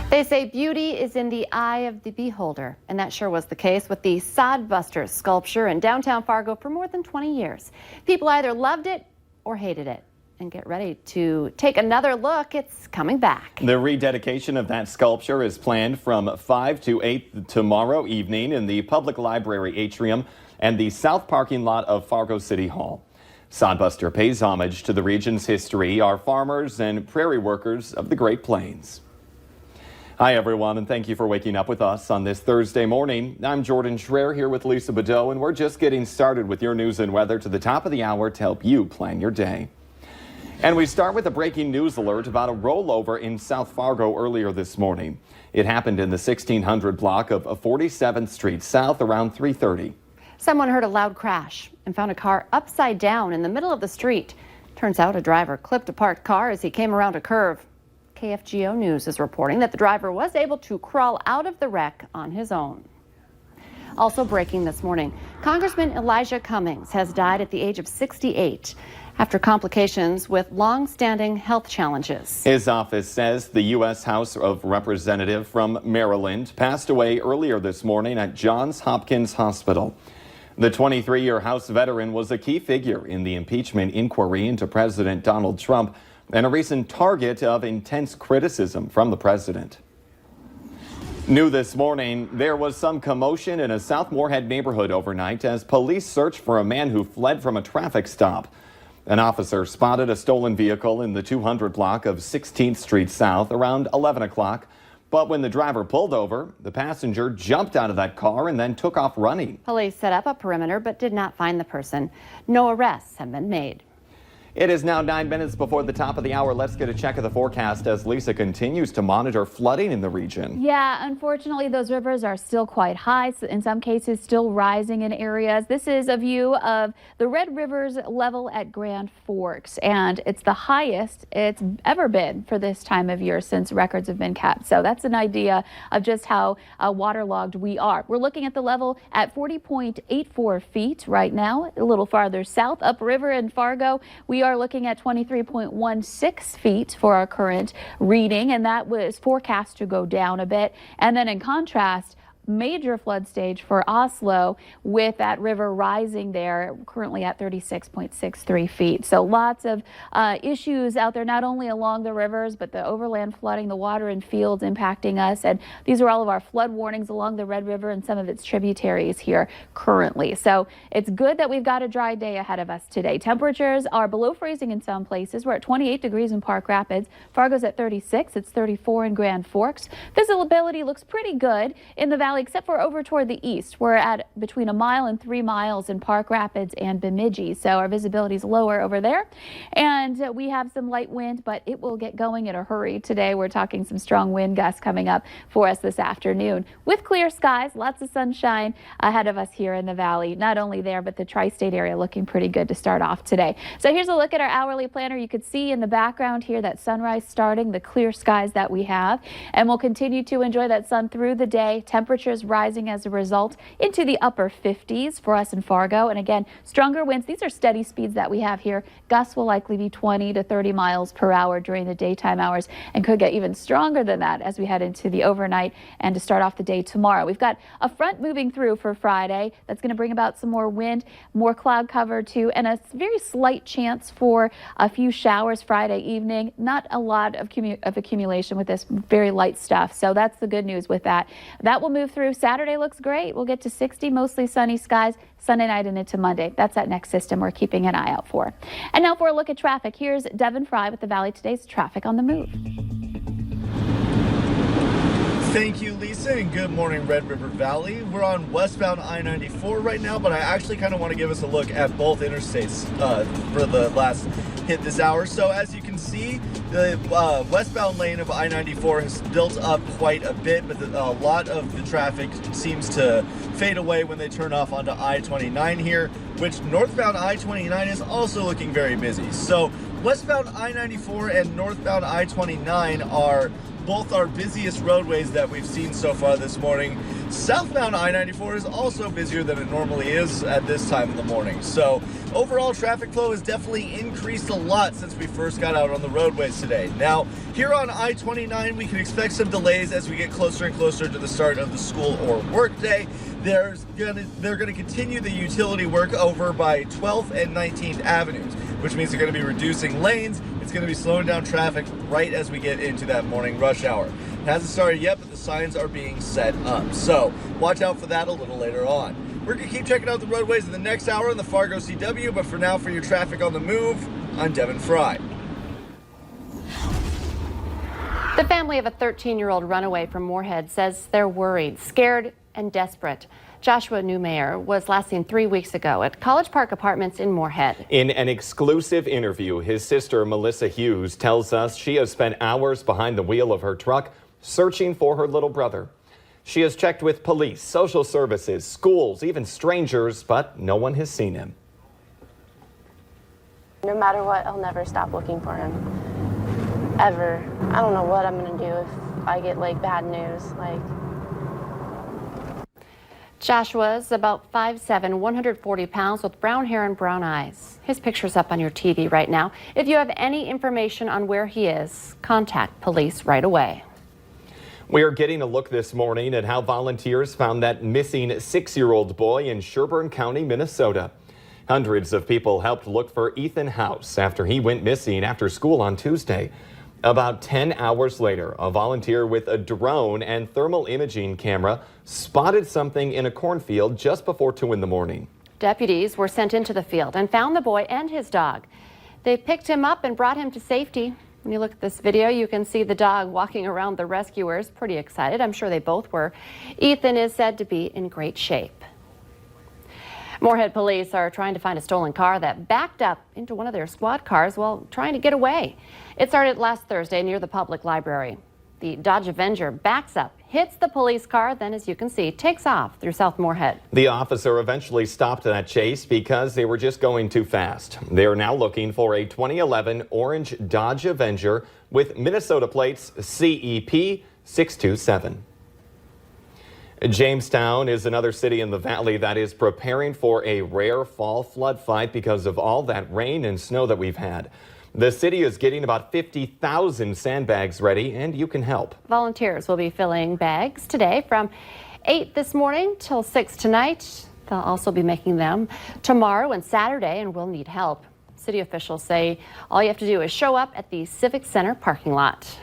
They say beauty is in the eye of the beholder, and that sure was the case with the Sodbuster sculpture in downtown Fargo for more than 20 years. People either loved it or hated it. And get ready to take another look. It's coming back. The rededication of that sculpture is planned from 5 to 8 tomorrow evening in the public library atrium and the south parking lot of Fargo City Hall. Sodbuster pays homage to the region's history, our farmers and prairie workers of the Great Plains. Hi, everyone, and thank you for waking up with us on this Thursday morning. I'm Jordan Schreier here with Lisa Badeau, and we're just getting started with your news and weather to the top of the hour to help you plan your day. And we start with a breaking news alert about a rollover in South Fargo earlier this morning. It happened in the 1600 block of 47th Street South around 3:30. Someone heard a loud crash and found a car upside down in the middle of the street. Turns out a driver clipped a parked car as he came around a curve. KFGO News is reporting that the driver was able to crawl out of the wreck on his own. Also breaking this morning, Congressman Elijah Cummings has died at the age of 68 after complications with long-standing health challenges. His office says the U.S. House of Representative from Maryland passed away earlier this morning at Johns Hopkins Hospital. The 23-year House veteran was a key figure in the impeachment inquiry into President Donald Trump and a recent target of intense criticism from the president. New this morning, there was some commotion in a South Moorhead neighborhood overnight as police searched for a man who fled from a traffic stop. An officer spotted a stolen vehicle in the 200 block of 16th Street South around 11 o'clock. But when the driver pulled over, the passenger jumped out of that car and then took off running. Police set up a perimeter but did not find the person. No arrests have been made. It is now 9 minutes before the top of the hour. Let's get a check of the forecast as Lisa continues to monitor flooding in the region. Yeah, unfortunately, those rivers are still quite high, in some cases still rising in areas. This is a view of the Red River's level at Grand Forks, and it's the highest it's ever been for this time of year since records have been kept. So that's an idea of just how waterlogged we are. We're looking at the level at 40.84 feet right now. A little farther south, upriver in Fargo, we are looking at 23.16 feet for our current reading, and that was forecast to go down a bit. And then in contrast, major flood stage for Oslo with that river rising there currently at 36.63 feet. So lots of issues out there, not only along the rivers, but the overland flooding, the water in fields impacting us. And these are all of our flood warnings along the Red River and some of its tributaries here currently. So it's good that we've got a dry day ahead of us today. Temperatures are below freezing in some places. We're at 28 degrees in Park Rapids. Fargo's at 36. It's 34 in Grand Forks. Visibility looks pretty good in the valley, except for over toward the east. We're at between 1 mile and 3 miles in Park Rapids and Bemidji, so our visibility is lower over there. And we have some light wind, but it will get going in a hurry today. We're talking some strong wind gusts coming up for us this afternoon with clear skies, lots of sunshine ahead of us here in the valley. Not only there, but the tri-state area looking pretty good to start off today. So here's a look at our hourly planner. You could see in the background here that sunrise starting, the clear skies that we have, and we'll continue to enjoy that sun through the day. Temperatures rising as a result into the upper 50s for us in Fargo. And again, stronger winds. These are steady speeds that we have here. Gusts will likely be 20 to 30 miles per hour during the daytime hours and could get even stronger than that as we head into the overnight and to start off the day tomorrow. We've got a front moving through for Friday that's going to bring about some more wind, more cloud cover too, and a very slight chance for a few showers Friday evening. Not a lot of accumulation with this very light stuff. So that's the good news with that. That will move through. Saturday looks great. We'll get to 60, mostly sunny skies. Sunday night and into Monday. That's that next system we're keeping an eye out for. And now for a look at traffic. Here's Devin Fry with the Valley Today's Traffic on the Move. Thank you, Lisa, and good morning, Red River Valley. We're on westbound I-94 right now, but I actually kind of want to give us a look at both interstates for the last hit this hour. So as you can see, the westbound lane of I-94 has built up quite a bit, but a lot of the traffic seems to fade away when they turn off onto I-29 here, which northbound I-29 is also looking very busy. So westbound I-94 and northbound I-29 are both our busiest roadways that we've seen so far this morning. Southbound I-94 is also busier than it normally is at this time of the morning. So overall traffic flow has definitely increased a lot since we first got out on the roadways today. Now, here on I-29, we can expect some delays as we get closer and closer to the start of the school or work day. They're gonna continue the utility work over by 12th and 19th Avenues, which means they're gonna be reducing lanes. It's gonna be slowing down traffic right as we get into that morning rush hour. It hasn't started yet, but the signs are being set up. So watch out for that a little later on. We're gonna keep checking out the roadways in the next hour in the Fargo CW, but for now, for your traffic on the move, I'm Devin Fry. The family of a 13-year-old runaway from Moorhead says they're worried, scared, and desperate. Joshua Newmayer was last seen 3 weeks ago at College Park Apartments in Moorhead. In an exclusive interview, his sister Melissa Hughes tells us she has spent hours behind the wheel of her truck searching for her little brother. She has checked with police, social services, schools, even strangers, but no one has seen him. No matter what, I'll never stop looking for him. Ever. I don't know what I'm gonna do if I get bad news. Joshua's about 5'7", 140 pounds with brown hair and brown eyes. His picture's up on your TV right now. If you have any information on where he is, contact police right away. We are getting a look this morning at how volunteers found that missing 6-year-old boy in Sherburne County, Minnesota. Hundreds of people helped look for Ethan House after he went missing after school on Tuesday. About 10 hours later, a volunteer with a drone and thermal imaging camera spotted something in a cornfield just before 2 in the morning. Deputies were sent into the field and found the boy and his dog. They picked him up and brought him to safety. When you look at this video, you can see the dog walking around the rescuers, pretty excited. I'm sure they both were. Ethan is said to be in great shape. Moorhead police are trying to find a stolen car that backed up into one of their squad cars while trying to get away. It started last Thursday near the public library. The Dodge Avenger backs up, hits the police car, then, as you can see, takes off through South Moorhead. The officer eventually stopped that chase because they were just going too fast. They are now looking for a 2011 orange Dodge Avenger with Minnesota plates CEP 627. Jamestown is another city in the valley that is preparing for a rare fall flood fight because of all that rain and snow that we've had. The city is getting about 50,000 sandbags ready, and you can help. Volunteers will be filling bags today from 8 this morning till 6 tonight. They'll also be making them tomorrow and Saturday and will need help. City officials say all you have to do is show up at the Civic Center parking lot.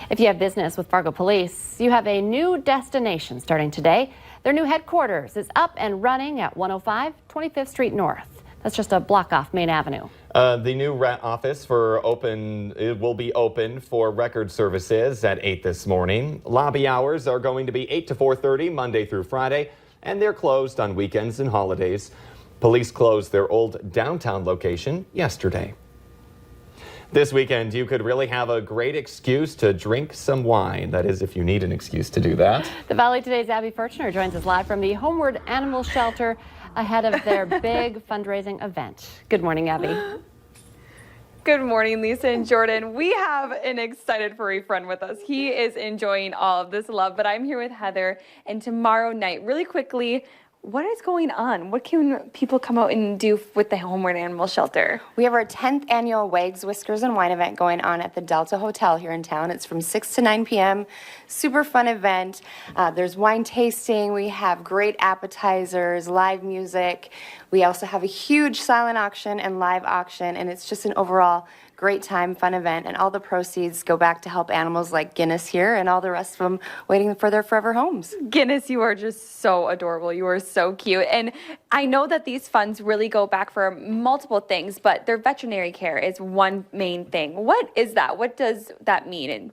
If you have business with Fargo Police, you have a new destination starting today. Their new headquarters is up and running at 105 25th Street North. That's just a block off Main Avenue. The new office it will be open for record services at 8 this morning. Lobby hours are going to be 8 to 4:30 Monday through Friday, and they're closed on weekends and holidays. Police closed their old downtown location yesterday. This weekend, you could really have a great excuse to drink some wine. That is, if you need an excuse to do that. The Valley Today's Abby Furchner joins us live from the Homeward Animal Shelter ahead of their big fundraising event. Good morning, Abby. Good morning, Lisa and Jordan. We have an excited furry friend with us. He is enjoying all of this love, but I'm here with Heather. And tomorrow night, really quickly, what is going on? What can people come out and do with the Homeward Animal Shelter? We have our 10th annual Wags, Whiskers, and Wine event going on at the Delta Hotel here in town. It's from 6 to 9 p.m. Super fun event. There's wine tasting. We have great appetizers, live music. We also have a huge silent auction and live auction, and it's just an overall great time, fun event, and all the proceeds go back to help animals like Guinness here and all the rest of them waiting for their forever homes. Guinness, you are just so adorable. You are so cute. And I know that these funds really go back for multiple things, but their veterinary care is one main thing. What is that? What does that mean?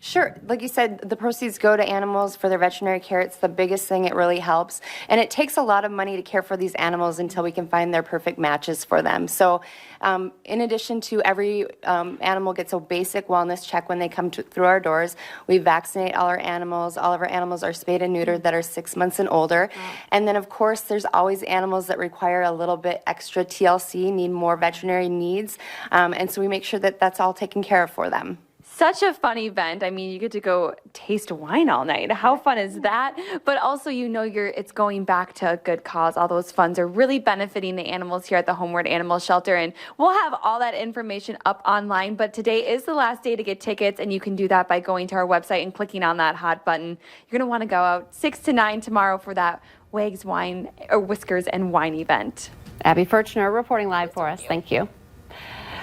Sure. Like you said, the proceeds go to animals for their veterinary care. It's the biggest thing. It really helps. And it takes a lot of money to care for these animals until we can find their perfect matches for them. So in addition to every animal gets a basic wellness check when they come through our doors, we vaccinate all our animals. All of our animals are spayed and neutered that are 6 months and older. Wow. And then, of course, there's always animals that require a little bit extra TLC, need more veterinary needs. And so we make sure that that's all taken care of for them. Such a fun event. I mean, you get to go taste wine all night. How fun is that? But also, it's going back to a good cause. All those funds are really benefiting the animals here at the Homeward Animal Shelter. And we'll have all that information up online. But today is the last day to get tickets. And you can do that by going to our website and clicking on that hot button. You're going to want to go out 6 to 9 tomorrow for that Wags Wine or Whiskers and Wine event. Abby Furchner reporting live for us. Thank you.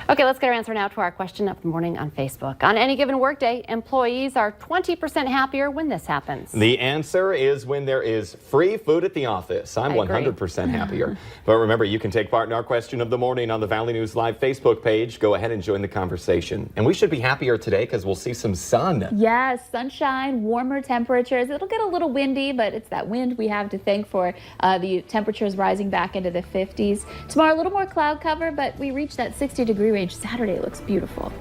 Okay, let's get our answer now to our question of the morning on Facebook. On any given workday, employees are 20% happier when this happens. The answer is when there is free food at the office. I'm 100% happier. But remember, you can take part in our question of the morning on the Valley News Live Facebook page. Go ahead and join the conversation. And we should be happier today because we'll see some sun. Yes, sunshine, warmer temperatures. It'll get a little windy, but it's that wind we have to thank for the temperatures rising back into the 50s. Tomorrow, a little more cloud cover, but we reach that 60-degree range. Saturday looks beautiful.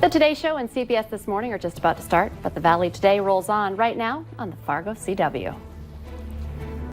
The Today Show and CBS This Morning are just about to start, but the Valley Today rolls on right now on the Fargo CW.